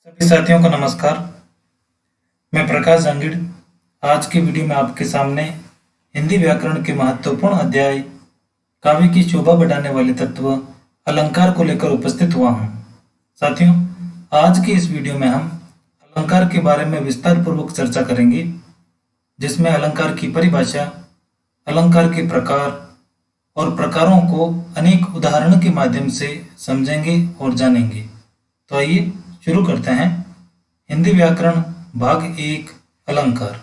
सभी साथियों को नमस्कार। मैं प्रकाश जांगिड़ आज की वीडियो में आपके सामने हिंदी व्याकरण के महत्वपूर्ण अध्याय काव्य की शोभा बढ़ाने वाले तत्व अलंकार को लेकर उपस्थित हुआ हूँ। साथियों, आज की इस वीडियो में हम अलंकार के बारे में विस्तार पूर्वक चर्चा करेंगे, जिसमें अलंकार की परिभाषा, अलंकार के प्रकार और प्रकारों को अनेक उदाहरण के माध्यम से समझेंगे और जानेंगे। तो आइए शुरू करते हैं। हिंदी व्याकरण भाग 1 अलंकार।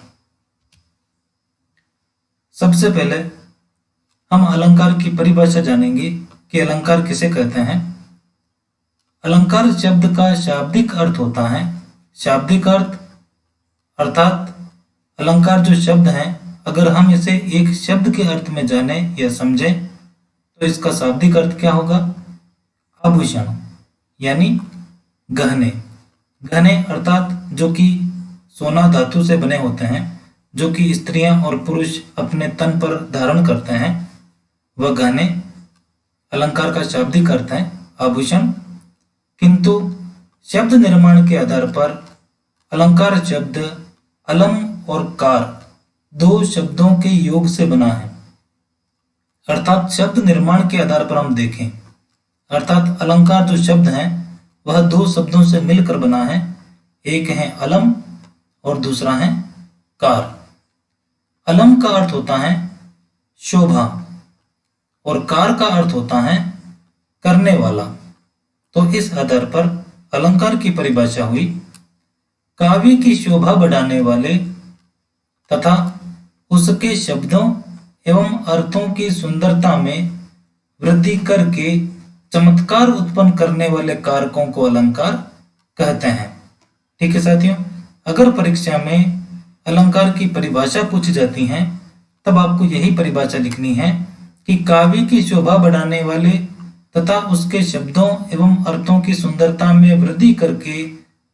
सबसे पहले हम अलंकार की परिभाषा जानेंगे कि अलंकार किसे कहते हैं। अलंकार शब्द का शाब्दिक अर्थ होता है। शाब्दिक अर्थ अर्थात अलंकार जो शब्द है, अगर हम इसे एक शब्द के अर्थ में जाने या समझें तो इसका शाब्दिक अर्थ क्या होगा? आभूषण यानी गहने। गहने अर्थात जो कि सोना धातु से बने होते हैं, जो कि स्त्रियां और पुरुष अपने तन पर धारण करते हैं, वह गहने अलंकार का शाब्दिक अर्थ है आभूषण। किंतु शब्द निर्माण के आधार पर अलंकार शब्द अलम और कार दो शब्दों के योग से बना है। अर्थात शब्द निर्माण के आधार पर हम देखें, अर्थात अलंकार जो शब्द है वह दो शब्दों से मिलकर बना है। एक है अलम और दूसरा है कार। अलम का अर्थ होता है शोभा और कार का अर्थ होता है करने वाला। तो इस आधार पर अलंकार की परिभाषा हुई काव्य की शोभा बढ़ाने वाले तथा उसके शब्दों एवं अर्थों की सुंदरता में वृद्धि करके चमत्कार उत्पन्न करने वाले कारकों को अलंकार कहते हैं। ठीक है साथियों, अगर परीक्षा में अलंकार की परिभाषा पूछी जाती है तब आपको यही परिभाषा लिखनी है कि काव्य की शोभा बढ़ाने वाले तथा उसके शब्दों एवं अर्थों की सुंदरता में वृद्धि करके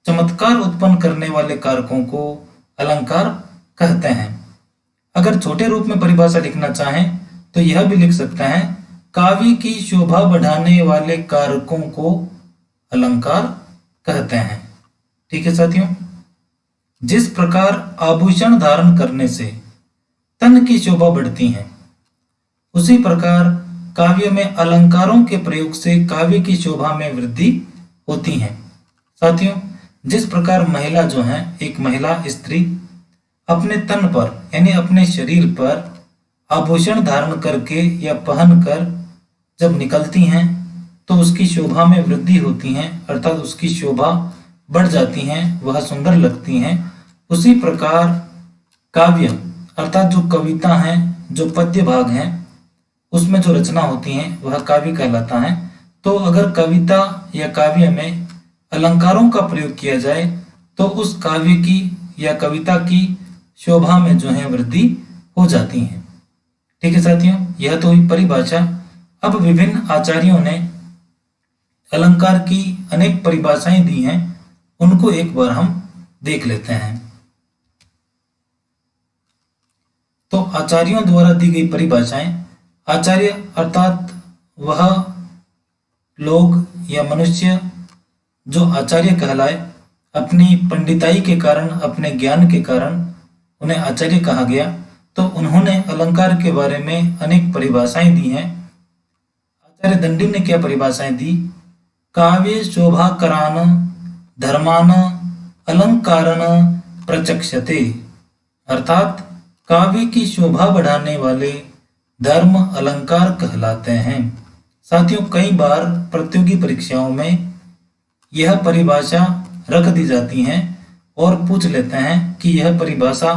चमत्कार उत्पन्न करने वाले कारकों को अलंकार कहते हैं। अगर छोटे रूप में परिभाषा लिखना चाहें तो यह भी लिख सकते हैं, काव्य की शोभा बढ़ाने वाले कारकों को अलंकार कहते हैं। ठीक है साथियों, जिस प्रकार आभूषण धारण करने से तन की शोभा बढ़ती है, उसी प्रकार काव्य में अलंकारों के प्रयोग से काव्य की शोभा में वृद्धि होती है। साथियों, जिस प्रकार महिला जो है, एक महिला स्त्री अपने तन पर यानी अपने शरीर पर आभूषण धारण करके या पहनकर जब निकलती हैं तो उसकी शोभा में वृद्धि होती है, अर्थात उसकी शोभा बढ़ जाती है, वह सुंदर लगती हैं। उसी प्रकार काव्य अर्थात जो कविता है, जो पद्य भाग हैं, उसमें जो रचना होती है वह काव्य कहलाता है। तो अगर कविता या काव्य में अलंकारों का प्रयोग किया जाए तो उस काव्य की या कविता की शोभा में जो है वृद्धि हो जाती है। ठीक है साथियों, यह तो हुई परिभाषा। अब विभिन्न आचार्यों ने अलंकार की अनेक परिभाषाएं दी हैं, उनको एक बार हम देख लेते हैं। तो आचार्यों द्वारा दी गई परिभाषाएं, आचार्य अर्थात वह लोग या मनुष्य जो आचार्य कहलाए, अपनी पंडिताई के कारण, अपने ज्ञान के कारण उन्हें आचार्य कहा गया। तो उन्होंने अलंकार के बारे में अनेक परिभाषाएं दी हैं। आचार्य दंडी ने क्या परिभाषाएं दी? काव्य शोभाकरान धर्मान अलंकारन प्रचक्षते, अर्थात काव्य की शोभा बढ़ाने वाले धर्म अलंकार कहलाते हैं। साथियों, कई बार प्रतियोगी परीक्षाओं में यह परिभाषा रख दी जाती है और पूछ लेते हैं कि यह परिभाषा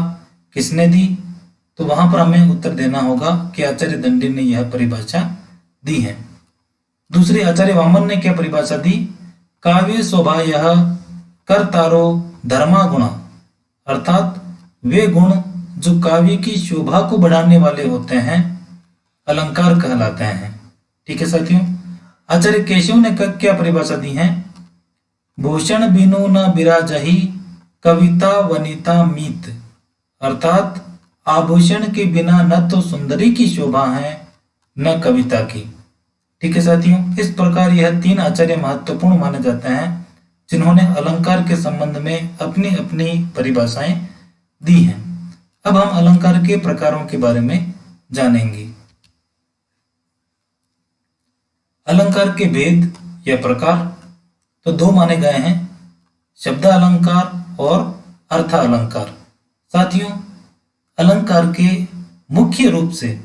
किसने दी, तो वहां पर हमें उत्तर देना होगा कि आचार्य दंडी ने यह परिभाषा दी है। दूसरी, आचार्य वामन ने क्या परिभाषा दी? काव्य शोभा यह कर्तारो धर्मा गुण, अर्थात वे गुण जो काव्य की शोभा को बढ़ाने वाले होते हैं अलंकार कहलाते हैं। ठीक है साथियों, आचार्य केशव ने क्या परिभाषा दी है? भूषण बिनु न बिराजही कविता वनिता मीत, अर्थात आभूषण के बिना न तो सुंदरी की शोभा है न कविता की। ठीक है साथियों, इस प्रकार यह तीन आचार्य महत्वपूर्ण माने जाते हैं, जिन्होंने अलंकार के संबंध में अपनी अपनी परिभाषाएं दी हैं। अब हम अलंकार के प्रकारों के बारे में जानेंगे। अलंकार के भेद या प्रकार तो दो माने गए हैं, शब्द अलंकार और अर्थ अलंकार। साथियों, अलंकार के मुख्य रूप से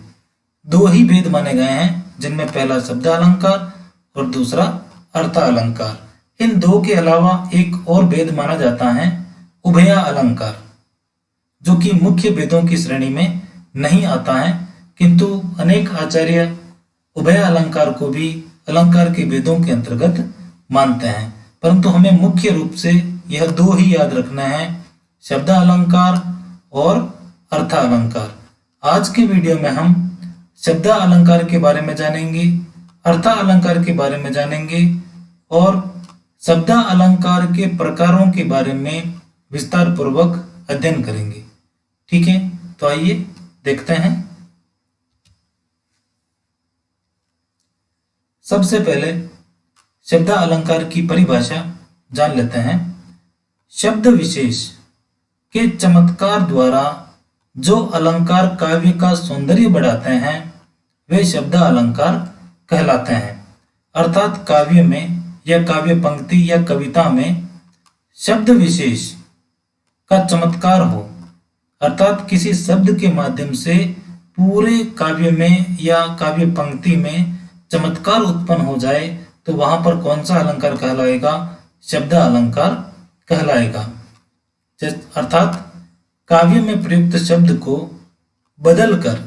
दो ही भेद माने गए हैं, जिनमें पहला शब्द अलंकार और दूसरा अर्थ अलंकार। इन दो के अलावा एक और भेद माना जाता है उभय अलंकार, जो कि मुख्य भेदों की श्रेणी में नहीं आता है, किंतु अनेक आचार्य उभय अलंकार को भी अलंकार के भेदों के अंतर्गत मानते हैं। परंतु हमें मुख्य रूप से यह दो ही याद रखना है, शब्द अलंकार और अर्थ अलंकार। आज के वीडियो में हम शब्द अलंकार के बारे में जानेंगे, अर्थ अलंकार के बारे में जानेंगे और शब्द अलंकार के प्रकारों के बारे में विस्तार पूर्वक अध्ययन करेंगे। ठीक है, तो आइए देखते हैं। सबसे पहले शब्द अलंकार की परिभाषा जान लेते हैं। शब्द विशेष के चमत्कार द्वारा जो अलंकार काव्य का सौंदर्य बढ़ाते हैं वे शब्द अलंकार कहलाते हैं। अर्थात काव्य में या काव्य पंक्ति या कविता में शब्द विशेष का चमत्कार हो, अर्थात किसी शब्द के माध्यम से पूरे काव्य में या काव्य पंक्ति में चमत्कार उत्पन्न हो जाए, तो वहां पर कौन सा अलंकार कहलाएगा? शब्द अलंकार कहलाएगा। अर्थात काव्य में प्रयुक्त शब्द को बदलकर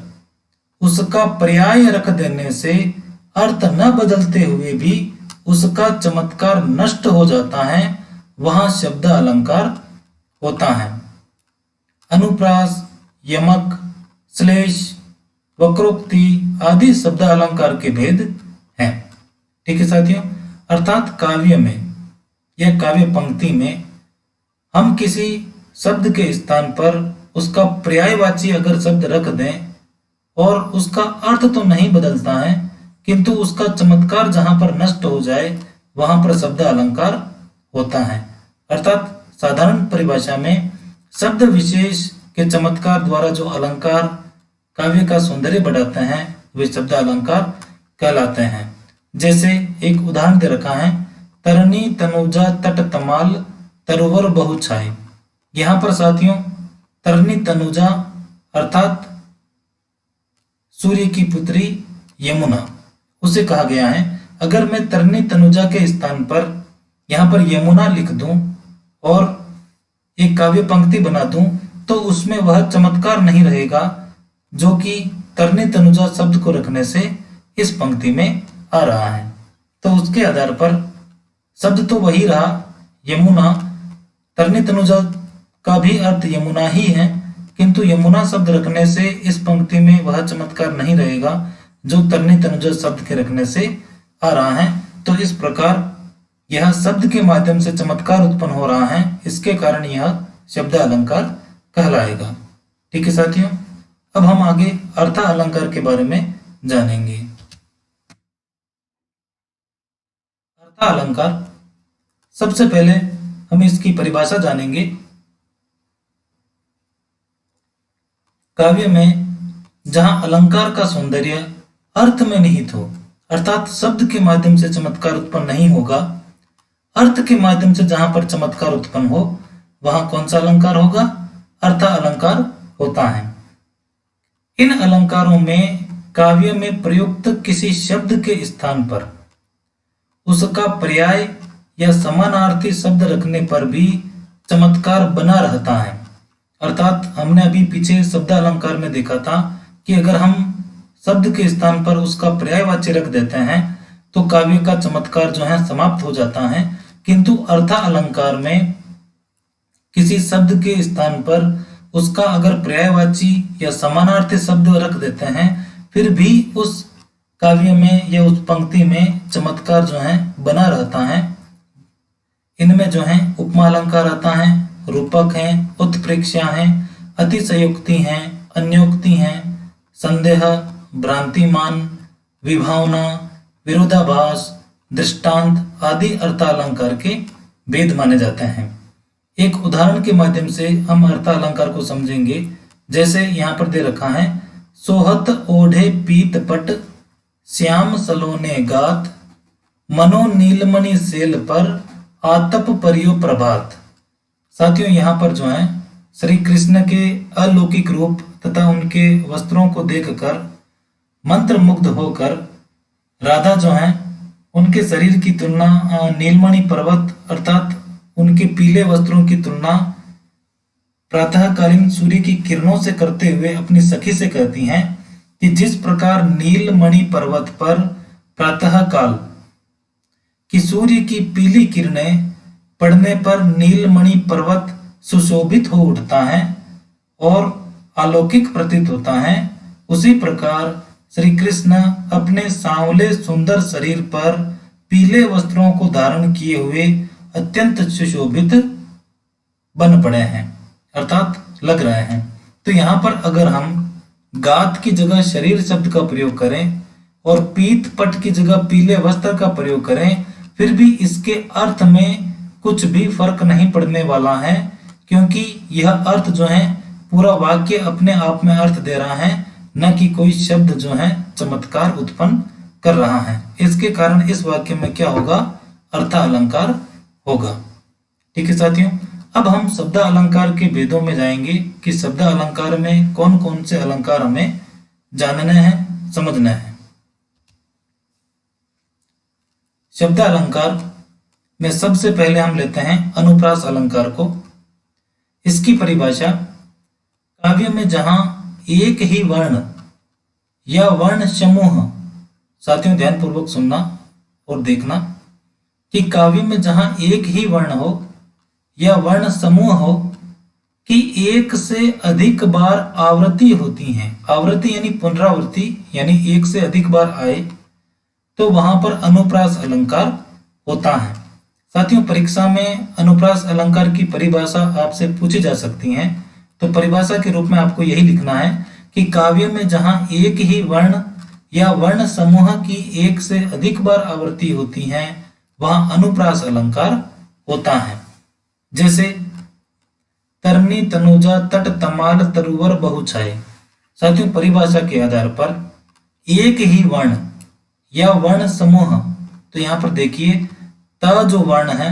उसका पर्याय रख देने से अर्थ न बदलते हुए भी उसका चमत्कार नष्ट हो जाता है, वहां शब्द अलंकार होता है। अनुप्रास, यमक, श्लेष, वक्रोक्ति आदि शब्द अलंकार के भेद हैं। ठीक है साथियों, अर्थात काव्य में या काव्य पंक्ति में हम किसी शब्द के स्थान पर उसका पर्यायवाची अगर शब्द रख दें और उसका अर्थ तो नहीं बदलता है, किंतु उसका चमत्कार जहां पर नष्ट हो जाए वहां पर शब्द अलंकार होता है। अर्थात साधारण परिभाषा में शब्द विशेष के चमत्कार द्वारा जो अलंकार काव्य का सौंदर्य बढ़ाते हैं वे शब्द अलंकार कहलाते हैं। जैसे एक उदाहरण दे रखा है, तरनी तनुजा तट तमाल तरुवर बहु छाई। यहाँ पर साथियों तरनी तनुजा अर्थात सूर्य की पुत्री यमुना उसे कहा गया है। अगर मैं तरनी तनुजा के स्थान पर यहाँ पर यमुना लिख दूं और एक काव्य पंक्ति बना दूं, तो उसमें वह चमत्कार नहीं रहेगा जो कि तरनी तनुजा शब्द को रखने से इस पंक्ति में आ रहा है। तो उसके आधार पर शब्द तो वही रहा यमुना, तरनी तनुजा का भी अर्थ यमुना ही है, किंतु यमुना शब्द रखने से इस पंक्ति में वह चमत्कार नहीं रहेगा जो तरनी तनुजा शब्द के रखने से आ रहा है। तो इस प्रकार यह शब्द के माध्यम से चमत्कार उत्पन्न हो रहा है, इसके कारण यह शब्द अलंकार कहलाएगा। ठीक है साथियों, अब हम आगे अर्थ अलंकार के बारे में जानेंगे। अर्थ अलंकार, सबसे पहले हम इसकी परिभाषा जानेंगे। काव्य में जहां अलंकार का सौंदर्य अर्थ में निहित हो, अर्थात शब्द के माध्यम से चमत्कार उत्पन्न नहीं होगा, अर्थ के माध्यम से जहां पर चमत्कार उत्पन्न हो वहां कौन सा अलंकार होगा? अर्थ अलंकार होता है। इन अलंकारों में काव्य में प्रयुक्त किसी शब्द के स्थान पर उसका पर्याय या समानार्थी शब्द रखने पर भी चमत्कार बना रहता है। अर्थात हमने अभी पीछे शब्द अलंकार में देखा था कि अगर हम शब्द के स्थान पर उसका पर्यायवाची रख देते हैं तो काव्य का चमत्कार जो है समाप्त हो जाता है, किंतु अर्थ अलंकार में किसी शब्द के स्थान पर उसका अगर पर्यायवाची या समानार्थी शब्द रख देते हैं फिर भी उस काव्य में या उस पंक्ति में चमत्कार जो है बना रहता है। इनमें जो है उपमा अलंकार आता है, रूपक हैं, उत्प्रेक्षा हैं, अतिशयोक्ति हैं, अन्योक्ति हैं, संदेह, भ्रांतिमान, विभावना, विरोधाभास, दृष्टांत आदि अर्थ अलंकार के वेद माने जाते हैं। एक उदाहरण के माध्यम से हम अर्थ अलंकार को समझेंगे। जैसे यहाँ पर दे रखा है, सोहत ओढ़े पीत पट, श्याम सलोने गात, मनो नीलमणि सेल पर, आतप परियो प्रभात। साथियों, यहाँ पर जो है श्री कृष्ण के अलौकिक रूप तथा उनके वस्त्रों को देखकर मंत्र मुग्ध होकर राधा जो है उनके शरीर की तुलना नीलमणि पर्वत अर्थात उनके पीले वस्त्रों की तुलना प्रातःकालीन सूर्य की किरणों से करते हुए अपनी सखी से कहती हैं कि जिस प्रकार नीलमणि पर्वत पर प्रातःकाल कि सूर्य की पीली किरणें पड़ने पर नीलमणि पर्वत सुशोभित हो उठता है और अलौकिक प्रतीत होता है, उसी प्रकार श्री कृष्ण अपने सांवले सुंदर शरीर पर पीले वस्त्रों को धारण किए हुए अत्यंत सुशोभित बन पड़े हैं अर्थात लग रहे हैं। तो यहाँ पर अगर हम गात की जगह शरीर शब्द का प्रयोग करें और पीत पट की जगह पीले वस्त्र का प्रयोग करें, फिर भी इसके अर्थ में कुछ भी फर्क नहीं पड़ने वाला है, क्योंकि यह अर्थ जो है पूरा वाक्य अपने आप में अर्थ दे रहा है, न कि कोई शब्द जो है चमत्कार उत्पन्न कर रहा है। इसके कारण इस वाक्य में क्या होगा, अर्थ अलंकार होगा। ठीक है साथियों, अब हम शब्द अलंकार के भेदों में जाएंगे कि शब्द अलंकार में कौन कौन से अलंकार हमें जानने हैं, समझना है। शब्द अलंकार में सबसे पहले हम लेते हैं अनुप्रास अलंकार को। इसकी परिभाषा, काव्य में जहां एक ही वर्ण या वर्ण समूह, साथियों ध्यानपूर्वक सुनना और देखना कि काव्य में जहां एक ही वर्ण हो या वर्ण समूह हो कि एक से अधिक बार आवृत्ति होती है, आवृत्ति यानी पुनरावृत्ति यानी एक से अधिक बार आए, तो वहां पर अनुप्रास अलंकार होता है। साथियों, परीक्षा में अनुप्रास अलंकार की परिभाषा आपसे पूछी जा सकती है, तो परिभाषा के रूप में आपको यही लिखना है कि काव्य में जहां एक ही वर्ण या वर्ण समूह की एक से अधिक बार आवृत्ति होती है वहां अनुप्रास अलंकार होता है। जैसे तरनी तनुजा तट तमाल तरुवर बहुछाए। साथियों, परिभाषा के आधार पर एक ही वर्ण या वर्ण समूह, तो यहां पर देखिए त जो वर्ण है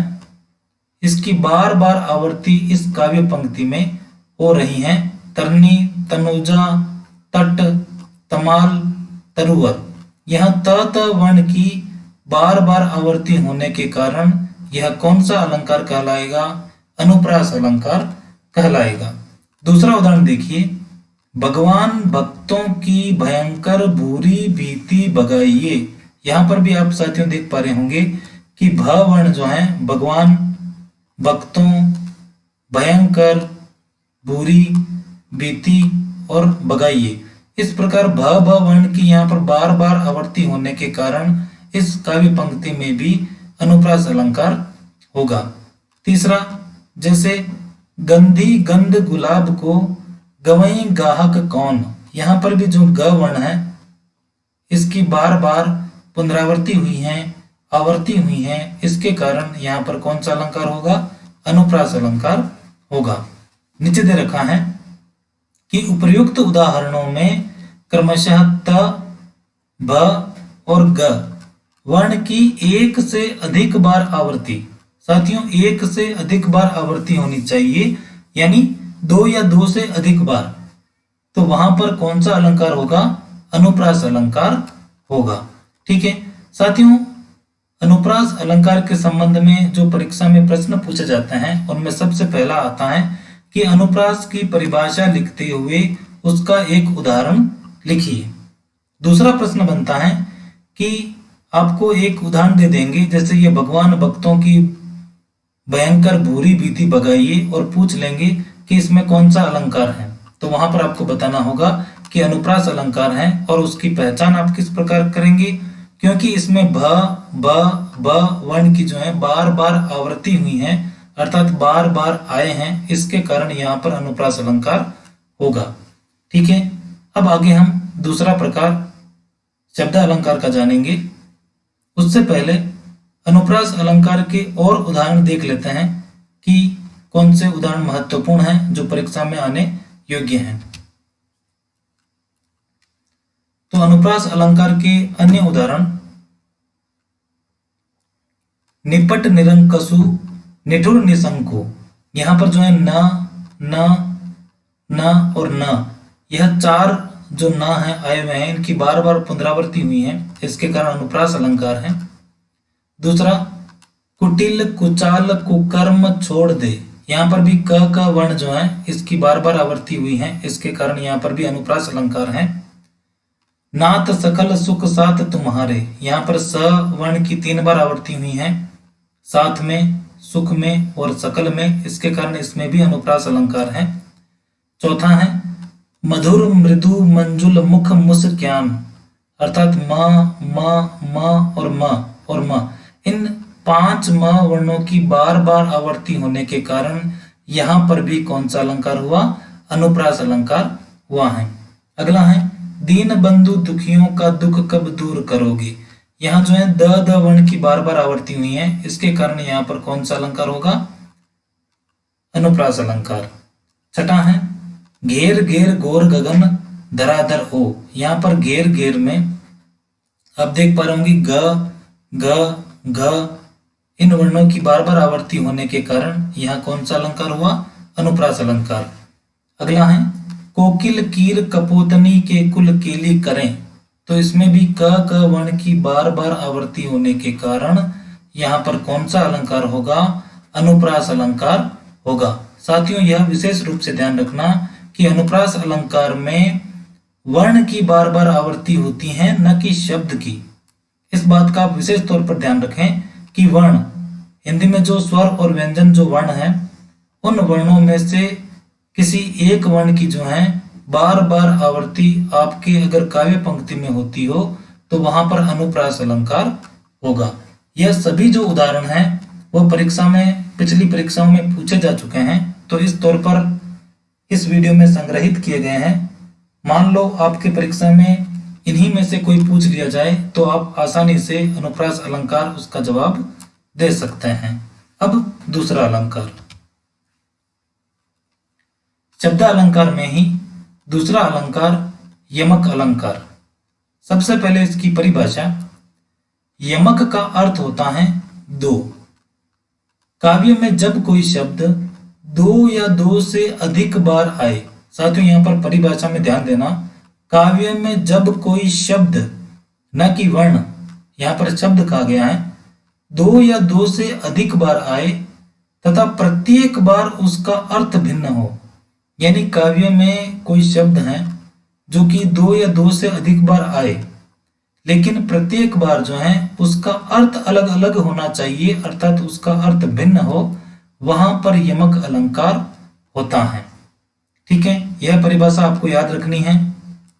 इसकी बार बार आवृत्ति इस काव्य पंक्ति में हो रही है। तरनी तनुजा तट तमाल तरुवर, यह त वर्ण की बार बार आवृत्ति होने के कारण यह कौन सा अलंकार कहलाएगा, अनुप्रास अलंकार कहलाएगा। दूसरा उदाहरण देखिए, भगवान भक्तों की भयंकर बुरी भीति भगाइए। यहां पर भी आप साथियों देख पा रहे होंगे कि भ वर्ण जो है भगवान भक्तों भयंकर बुरी भीति और भगाइए, इस प्रकार भ वर्ण की यहाँ पर बार बार आवृत्ति होने के कारण इस काव्य पंक्ति में भी अनुप्रास अलंकार होगा। तीसरा, जैसे गंधी गंध गुलाब को गवई गाहक कौन, यहाँ पर भी जो ग वर्ण है इसकी बार बार पुनरावृत्ति हुई है, आवर्ती हुई है, इसके कारण यहाँ पर कौन सा अलंकार होगा, अनुप्रास अलंकार होगा। नीचे दे रखा है कि उपर्युक्त उदाहरणों में क्रमशः त, भ और ग वर्ण की एक से अधिक बार आवृत्ति, साथियों एक से अधिक बार आवृत्ति होनी चाहिए, यानी दो या दो से अधिक बार, तो वहां पर कौन सा अलंकार होगा, अनुप्रास अलंकार होगा। ठीक है साथियों, अनुप्रास अलंकार के संबंध में जो परीक्षा में प्रश्न पूछे जाते हैं उनमें सबसे पहला आता है कि अनुप्रास की परिभाषा लिखते हुए उसका एक उदाहरण लिखिए। दूसरा प्रश्न बनता है कि आपको एक उदाहरण दे देंगे, जैसे ये भगवान भक्तों की भयंकर बुरी भीति भगाइए, और पूछ लेंगे कि इसमें कौन सा अलंकार है, तो वहां पर आपको बताना होगा कि अनुप्रास अलंकार है। और उसकी पहचान आप किस प्रकार करेंगे, क्योंकि इसमें भ ब वर्ण की जो है बार बार आवृत्ति हुई है अर्थात बार बार आए हैं, इसके कारण यहाँ पर अनुप्रास अलंकार होगा। ठीक है, अब आगे हम दूसरा प्रकार शब्द अलंकार का जानेंगे। उससे पहले अनुप्रास अलंकार के और उदाहरण देख लेते हैं कि कौन से उदाहरण महत्वपूर्ण हैं जो परीक्षा में आने योग्य हैं। तो अनुप्रास अलंकार के अन्य उदाहरण निपट निरंकसु निठुर निशंको। यहां पर जो है न और न, यह चार जो न है आए हुए हैं, इनकी बार बार पुनरावृत्ति हुई है, इसके कारण अनुप्रास अलंकार है। दूसरा कुटिल कुचाल कुकर्म छोड़ दे, यहाँ पर भी क का वर्ण जो है इसकी बार बार आवृत्ति हुई है, इसके कारण यहाँ पर भी अनुप्रास अलंकार है। नात सकल सुख साथ तुम्हारे, यहाँ पर स वर्ण की 3 बार आवृत्ति हुई है, साथ में, सुख में और सकल में, इसके कारण इसमें भी अनुप्रास अलंकार है। चौथा है मधुर मृदु मंजुल मुख मुस्क्यान, अर्थात म और म इन 5 म वर्णों की बार बार आवर्ती होने के कारण यहां पर भी कौन सा अलंकार हुआ? अनुप्रास अलंकार हुआ है। अगला है दीन बंधु दुखियों का दुख कब दूर करोगे। यहाँ जो है द वर्ण की बार बार आवर्ती हुई है, इसके कारण यहाँ पर कौन सा अलंकार होगा? अनुप्रास अलंकार। छठा है घेर घेर घोर गगन धराधर हो, यहाँ पर घेर घेर में आप देख पा रहे होंगे ग घ इन वर्णों की बार बार आवर्ती होने के कारण यहाँ कौन सा अलंकार हुआ? अनुप्रास अलंकार। अगला है कोकिल कीर कपोतनी के कुल केली करें, तो इसमें भी क वर्ण की बार बार आवर्ती होने के कारण यहाँ पर कौन सा अलंकार होगा? अनुप्रास अलंकार होगा। साथियों, यह विशेष रूप से ध्यान रखना कि अनुप्रास अलंकार में वर्ण की बार बार आवर्ती होती है, न कि शब्द की। इस बात का आप विशेष तौर पर ध्यान रखें कि वर्ण, हिंदी में जो स्वर और व्यंजन जो वर्ण है, उन वर्णों में से किसी एक वर्ण की जो है बार बार आवर्ती आपके अगर काव्य पंक्ति में होती हो तो वहां पर अनुप्रास अलंकार होगा। यह सभी जो उदाहरण हैं वो परीक्षा में, पिछली परीक्षाओं में पूछे जा चुके हैं, तो इस तौर पर इस वीडियो में संग्रहित किए गए हैं। मान लो आपके परीक्षा में इन्हीं में से कोई पूछ लिया जाए तो आप आसानी से अनुप्रास अलंकार उसका जवाब दे सकते हैं। अब दूसरा अलंकार, शब्द अलंकार में ही दूसरा अलंकार यमक अलंकार। सबसे पहले इसकी परिभाषा, यमक का अर्थ होता है दो। काव्य में जब कोई शब्द 2 या 2 से अधिक बार आए, साथियों यहाँ पर परिभाषा में ध्यान देना, काव्य में जब कोई शब्द, न कि वर्ण, यहाँ पर शब्द कहा गया है, 2 या 2 से अधिक बार आए तथा प्रत्येक बार उसका अर्थ भिन्न हो, यानी काव्य में कोई शब्द है जो कि 2 या 2 से अधिक बार आए, लेकिन प्रत्येक बार जो है उसका अर्थ अलग अलग होना चाहिए, अर्थात उसका अर्थ भिन्न हो, वहां पर यमक अलंकार होता है। ठीक है, यह परिभाषा आपको याद रखनी है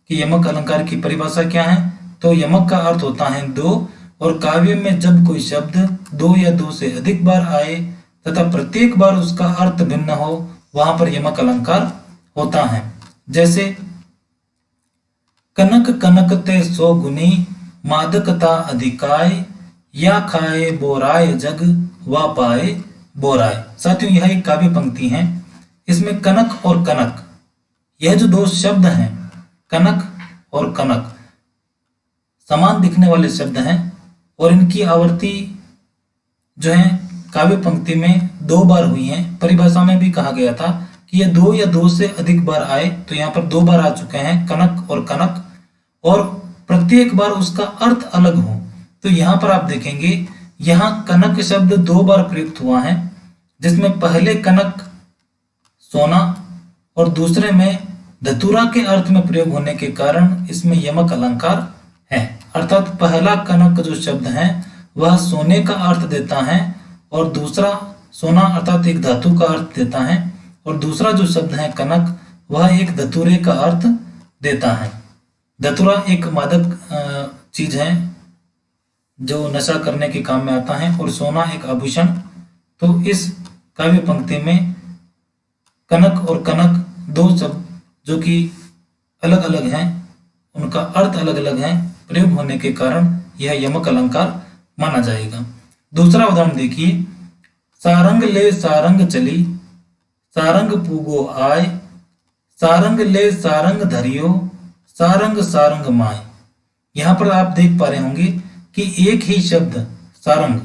कि यमक अलंकार की परिभाषा क्या है। तो यमक का अर्थ होता है 2, और काव्य में जब कोई शब्द 2 या 2 से अधिक बार आए तथा प्रत्येक बार उसका अर्थ भिन्न हो, वहां पर यमक अलंकार होता है। जैसे कनक कनक ते 100 गुनी मादकता अधिकाय, या खाए बोराय जग वा पाए बोराय। साथियों, यह एक काव्य पंक्ति है, इसमें कनक और कनक, यह जो 2 शब्द हैं, कनक और कनक, समान दिखने वाले शब्द हैं और इनकी आवर्ती जो है काव्य पंक्ति में 2 बार हुई है। परिभाषा में भी कहा गया था कि यह 2 या 2 से अधिक बार आए, तो यहाँ पर 2 बार आ चुके हैं, कनक और कनक, और प्रत्येक बार उसका अर्थ अलग हो। तो यहाँ पर आप देखेंगे, यहाँ कनक शब्द 2 बार प्रयुक्त हुआ है, जिसमें पहले कनक सोना और दूसरे में धतूरा के अर्थ में प्रयोग होने के कारण इसमें यमक अलंकार है। अर्थात पहला कनक जो शब्द है वह सोने का अर्थ देता है, और दूसरा सोना अर्थात एक धातु का अर्थ देता है, और दूसरा जो शब्द है कनक वह एक धतूरे का अर्थ देता है। धतूरा एक मादक चीज है जो नशा करने के काम में आता है, और सोना एक आभूषण। तो इस काव्य पंक्ति में कनक और कनक 2 शब्द जो कि अलग अलग हैं, उनका अर्थ अलग अलग है, प्रयोग होने के कारण यह यमक अलंकार माना जाएगा। दूसरा उदाहरण देखिए, सारंग ले सारंग चली, सारंग पूगो आय, सारंग ले सारंग धरियो, सारंग सारंग माय। यहां पर आप देख पा रहे होंगे कि एक ही शब्द सारंग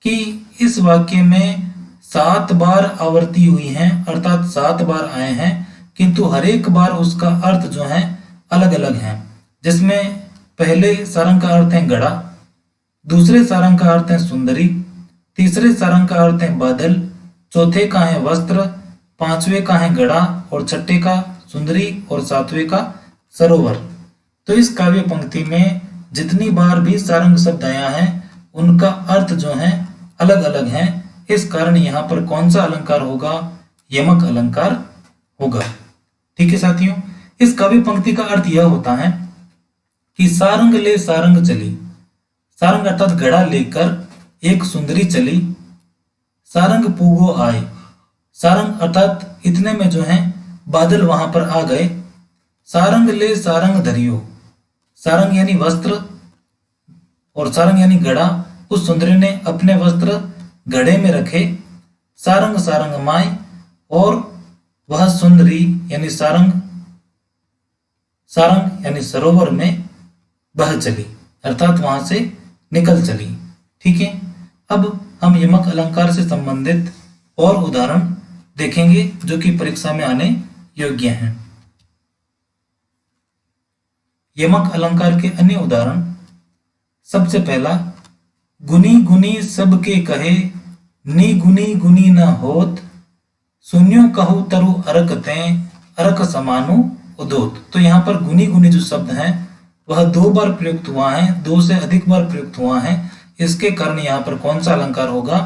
की इस वाक्य में 7 बार आवर्ती हुई है, अर्थात 7 बार आए हैं, किंतु हर एक बार उसका अर्थ जो है अलग अलग है। जिसमें पहले सारंग का अर्थ है घड़ा, दूसरे सारंग का अर्थ है सुंदरी, तीसरे सारंग का अर्थ है बादल, चौथे का है वस्त्र, पांचवे का है घड़ा और छठे का सुंदरी और सातवें का सरोवर। तो इस काव्य पंक्ति में जितनी बार भी सारंग शब्द आया है उनका अर्थ जो है अलग अलग है। इस कारण यहाँ पर कौन सा अलंकार होगा? यमक अलंकार होगा। ठीक है साथियों, इस काव्य पंक्ति का अर्थ यह होता है कि सारंग ले सारंग चली, सारंग अर्थात घड़ा लेकर एक सुंदरी चली, सारंग पूगो आए, सारंग अर्थात इतने में जो है बादल वहां पर आ गए, सारंग ले सारंग धरियो, सारंग यानी वस्त्र और सारंग यानी घड़ा, उस सुंदरी ने अपने वस्त्र घड़े में रखे, सारंग सारंग माय, और वह सुंदरी यानी सारंग सारंग यानी सरोवर में बह चली, अर्थात वहां से निकल चली। ठीक है, अब हम यमक अलंकार से संबंधित और उदाहरण देखेंगे जो कि परीक्षा में आने योग्य हैं। यमक अलंकार के अन्य उदाहरण, सबसे पहला, गुनी गुनी सबके कहे, नी गुनी गुनी न होत, सुन्यो कहू तरु अरक तें, अरक समानु उदोत। तो यहाँ पर गुनी गुनी जो शब्द है वह 2 बार प्रयुक्त हुआ है, 2 से अधिक बार प्रयुक्त हुआ है। इसके कारण यहाँ पर कौन सा अलंकार होगा?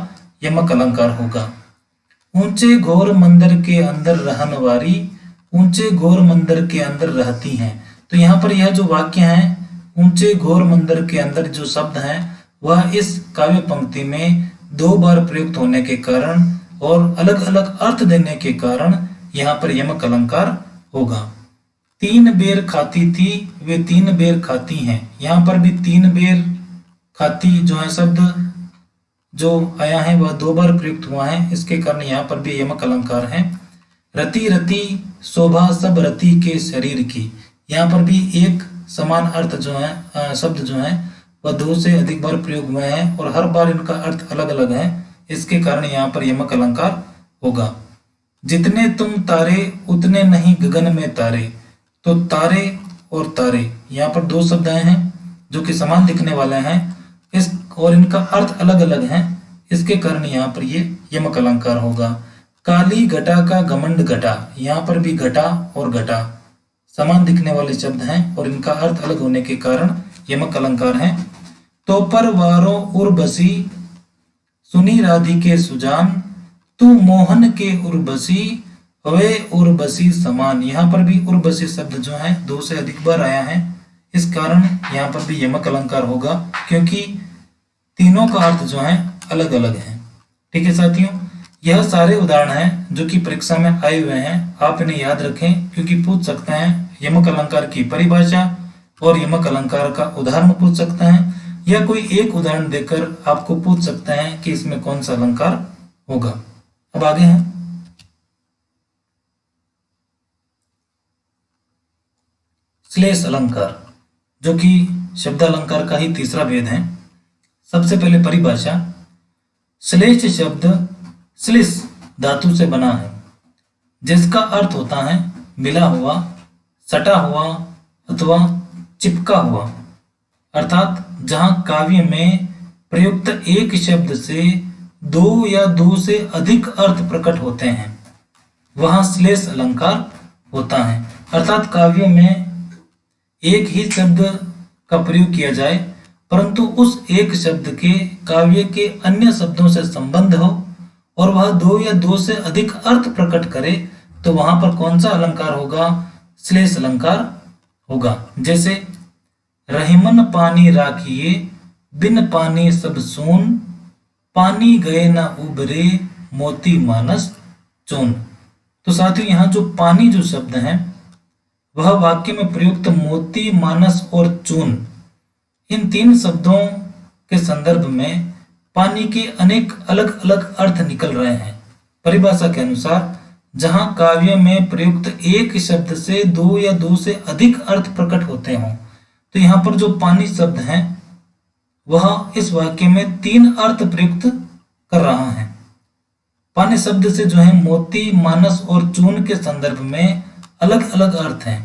यमक अलंकार होगा। ऊंचे घोर मंदिर के अंदर रहन वारी, ऊंचे घोर मंदिर के अंदर रहती हैं। तो यहाँ पर यह जो वाक्य है, ऊंचे घोर मंदिर के अंदर, जो शब्द है वह इस काव्य पंक्ति में 2 बार प्रयुक्त होने के कारण और अलग अलग अर्थ देने के कारण यहाँ पर यमक अलंकार होगा। 3 बेर खाती थी, वे 3 बेर खाती हैं। यहाँ पर भी 3 बेर खाती जो है शब्द जो आया है वह 2 बार प्रयुक्त हुआ है, इसके कारण यहाँ पर भी यमक अलंकार है। रति रति शोभा सब रति के शरीर की, यहाँ पर भी एक समान अर्थ जो है शब्द जो है वह 2 से अधिक बार प्रयोग हुए हैं और हर बार इनका अर्थ अलग अलग है, इसके कारण यहाँ पर यमक अलंकार होगा। जितने तुम तारे उतने नहीं गगन में तारे, तो तारे और तारे यहाँ पर 2 शब्द आए हैं जो कि समान दिखने वाले हैं, इस और इनका अर्थ अलग अलग है, इसके कारण यहाँ पर ये यमक अलंकार होगा। काली घटा का घमंड घटा, यहाँ पर भी घटा और घटा समान दिखने वाले शब्द हैं और इनका अर्थ अलग होने के कारण यमक अलंकार है। तो पर वारो उर्वशी, सुनी राधिके सुजान, तू मोहन के उर्वशी, वे उर्वशी समान। यहाँ पर भी उर्वशी शब्द जो है 2 से अधिक बार आया है, इस कारण यहाँ पर भी यमक अलंकार होगा, क्योंकि तीनों का अर्थ जो है अलग अलग है। ठीक है साथियों, यह सारे उदाहरण हैं जो कि परीक्षा में आए हुए हैं, आप इन्हें याद रखें क्योंकि पूछ सकते हैं यमक अलंकार की परिभाषा और यमक अलंकार का उदाहरण पूछ सकते हैं, या कोई एक उदाहरण देकर आपको पूछ सकते हैं कि इसमें कौन सा अलंकार होगा। अब आगे हैं श्लेष अलंकार, जो कि शब्द अलंकार का ही तीसरा भेद है। सबसे पहले परिभाषा, श्लेष शब्द श्लिष धातु से बना है, जिसका अर्थ होता है मिला हुआ, सटा हुआ अथवा चिपका हुआ, अर्थात जहां काव्य में प्रयुक्त एक शब्द से 2 या 2 से अधिक अर्थ प्रकट होते हैं वहां श्लेष अलंकार होता है। अर्थात काव्य में एक ही शब्द का प्रयोग किया जाए परंतु उस एक शब्द के काव्य के अन्य शब्दों से संबंध हो और वह 2 या 2 से अधिक अर्थ प्रकट करे, तो वहां पर कौन सा अलंकार होगा? श्लेष अलंकार होगा। जैसे रहीमन पानी राखिए, बिन पानी सब सून, पानी गए न उबरे, मोती मानस चून। तो साथियों यहाँ जो पानी जो शब्द है वह वाक्य में प्रयुक्त मोती, मानस और चून, इन 3 शब्दों के संदर्भ में पानी के अनेक अलग अलग अर्थ निकल रहे हैं। परिभाषा के अनुसार जहां काव्य में प्रयुक्त एक शब्द से दो या दो से अधिक अर्थ प्रकट होते हों, तो यहाँ पर जो पानी शब्द है वह इस वाक्य में 3 अर्थ प्रयुक्त कर रहा है। पानी शब्द से जो है मोती, मानस और चून के संदर्भ में अलग अलग अर्थ हैं।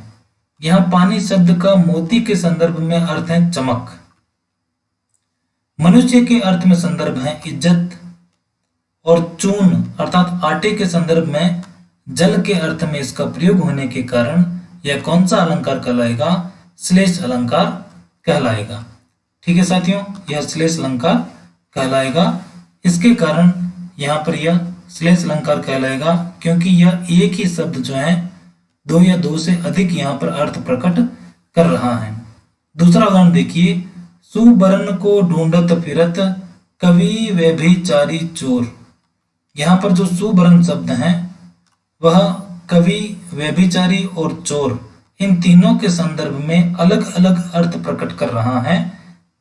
यहाँ पानी शब्द का मोती के संदर्भ में अर्थ है चमक, मनुष्य के अर्थ में संदर्भ है इज्जत, और चून अर्थात आटे के संदर्भ में जल के अर्थ में इसका प्रयोग होने के कारण यह कौन सा अलंकार कहलाएगा? श्लेष अलंकार कहलाएगा। ठीक है साथियों, यह श्लेष अलंकार कहलाएगा। इसके कारण यहाँ पर यह श्लेष अलंकार कहलाएगा क्योंकि यह एक ही शब्द जो है दो या दो से अधिक यहाँ पर अर्थ प्रकट कर रहा है। दूसरा उदाहरण देखिए, सुबरन को ढूंढत फिरत कवि व्यभिचारी चोर। यहाँ पर जो सुबरन शब्द है वह कवि, व्यभिचारी और चोर इन तीनों के संदर्भ में अलग अलग अर्थ प्रकट कर रहा है।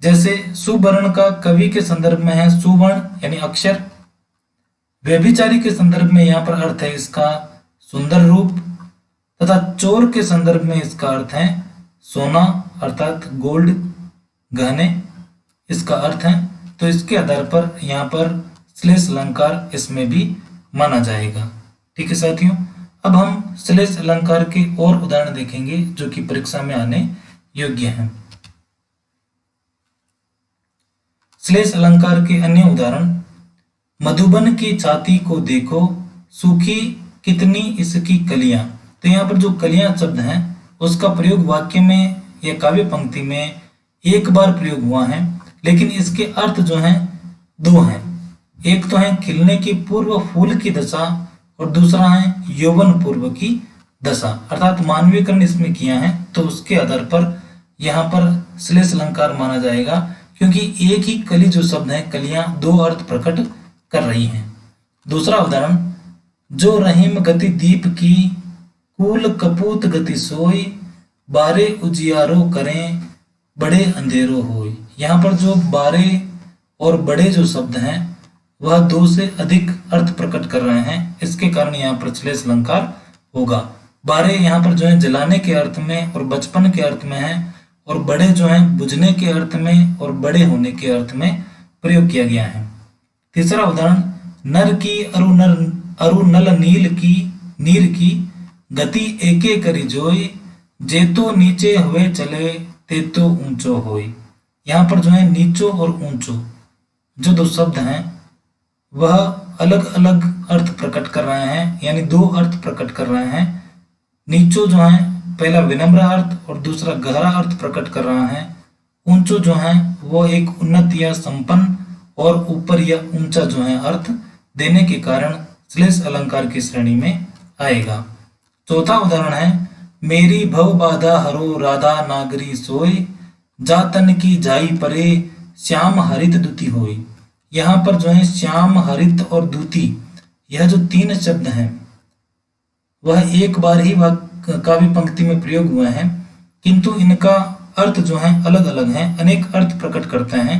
जैसे सुवर्ण का कवि के संदर्भ में है सुवर्ण यानी अक्षर, व्यभिचारी के संदर्भ में यहाँ पर अर्थ है इसका सुंदर रूप, तथा चोर के संदर्भ में इसका अर्थ है सोना अर्थात गोल्ड, गहने इसका अर्थ है। तो इसके आधार पर यहाँ पर श्लेष अलंकार इसमें भी माना जाएगा। ठीक है साथियों, अब हम श्लेष अलंकार के और उदाहरण देखेंगे जो कि परीक्षा में आने योग्य हैं। श्लेष अलंकार के अन्य उदाहरण, मधुबन की छाती को देखो सूखी कितनी इसकी कलियां। तो यहाँ पर जो कलियां शब्द है उसका प्रयोग वाक्य में या काव्य पंक्ति में एक बार प्रयोग हुआ है, लेकिन इसके अर्थ जो हैं दो हैं। एक तो है खिलने की पूर्व फूल की दशा और दूसरा है यौवन पूर्व की दशा, अर्थात मानवीकरण इसमें किया है। तो उसके आधार पर यहाँ पर श्लेष अलंकार माना जाएगा क्योंकि एक ही कली जो शब्द है कलियां दो अर्थ प्रकट कर रही हैं। दूसरा उदाहरण, जो रहीम गति दीप की कूल कपूत गति सोई बारे उजियारो करें बड़े अंधेरो होई। यहाँ पर जो बारे और बड़े जो शब्द हैं वह दो से अधिक अर्थ प्रकट कर रहे हैं। इसके कारण यहाँ पर श्लेष अलंकार होगा। बारे यहाँ पर जो है जलाने के अर्थ में और बचपन के अर्थ में है, और बड़े जो है बुझने के अर्थ में और बड़े होने के अर्थ में प्रयोग किया गया है। तीसरा उदाहरण, नर की अरु नल नील की नीर की गति एके करी जोई जे तो नीचे हुए चले ते तो ऊंचो होई। यहाँ पर जो है नीचो और ऊंचो जो दो शब्द हैं वह अलग अलग अर्थ प्रकट कर रहे हैं, यानी दो अर्थ प्रकट कर रहे हैं। नीचो जो है पहला विनम्र अर्थ और दूसरा गहरा अर्थ प्रकट कर रहा है। ऊंचो जो है वो एक उन्नत या संपन्न और ऊपर या ऊंचा जो है अर्थ देने के कारण श्लेष अलंकार की श्रेणी में आएगा। चौथा उदाहरण है, मेरी भव बाधा हरो राधा नागरी सोई जातन की जाई परे श्याम हरित दुति होई। यहाँ पर जो है श्याम, हरित और दूती यह जो तीन शब्द हैं वह एक बार ही काव्य पंक्ति में प्रयोग हुए हैं, किंतु इनका अर्थ जो है अलग अलग है, अनेक अर्थ प्रकट करते हैं।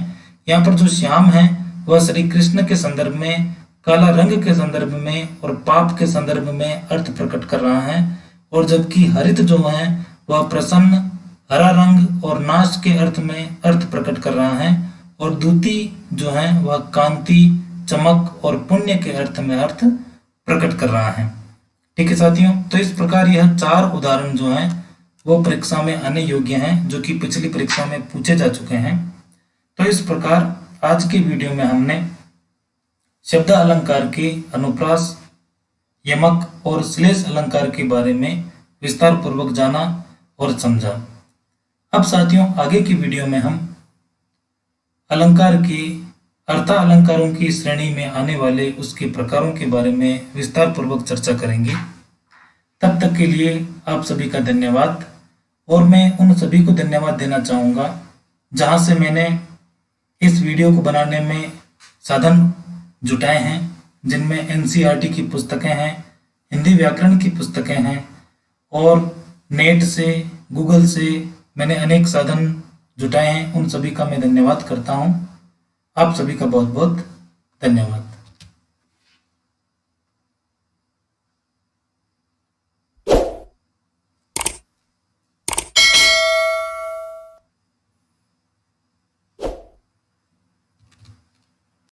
यहाँ पर जो श्याम है वह श्री कृष्ण के संदर्भ में, काला रंग के संदर्भ में और पाप के संदर्भ में अर्थ प्रकट कर रहा है, और जबकि हरित जो है वह प्रसन्न, हरा रंग और नाश के अर्थ में अर्थ प्रकट कर रहा है, और दूती जो है वह कांति, चमक और पुण्य के अर्थ में अर्थ प्रकट कर रहा है। ठीक है साथियों, तो इस प्रकार यह चार उदाहरण जो हैं वो परीक्षा में आने योग्य हैं, जो कि पिछली परीक्षा में पूछे जा चुके हैं। तो इस प्रकार आज की वीडियो में हमने शब्द अलंकार के अनुप्रास, यमक और श्लेष अलंकार के बारे में विस्तार पूर्वक जाना और समझा। अब साथियों आगे की वीडियो में हम अलंकार की अर्था अलंकारों की श्रेणी में आने वाले उसके प्रकारों के बारे में विस्तार पूर्वक चर्चा करेंगे। तब तक के लिए आप सभी का धन्यवाद, और मैं उन सभी को धन्यवाद देना चाहूँगा जहाँ से मैंने इस वीडियो को बनाने में साधन जुटाए हैं, जिनमें एनसीईआरटी की पुस्तकें हैं, हिंदी व्याकरण की पुस्तकें हैं, और नेट से, गूगल से मैंने अनेक साधन जुटाए हैं। उन सभी का मैं धन्यवाद करता हूँ। आप सभी का बहुत बहुत धन्यवाद।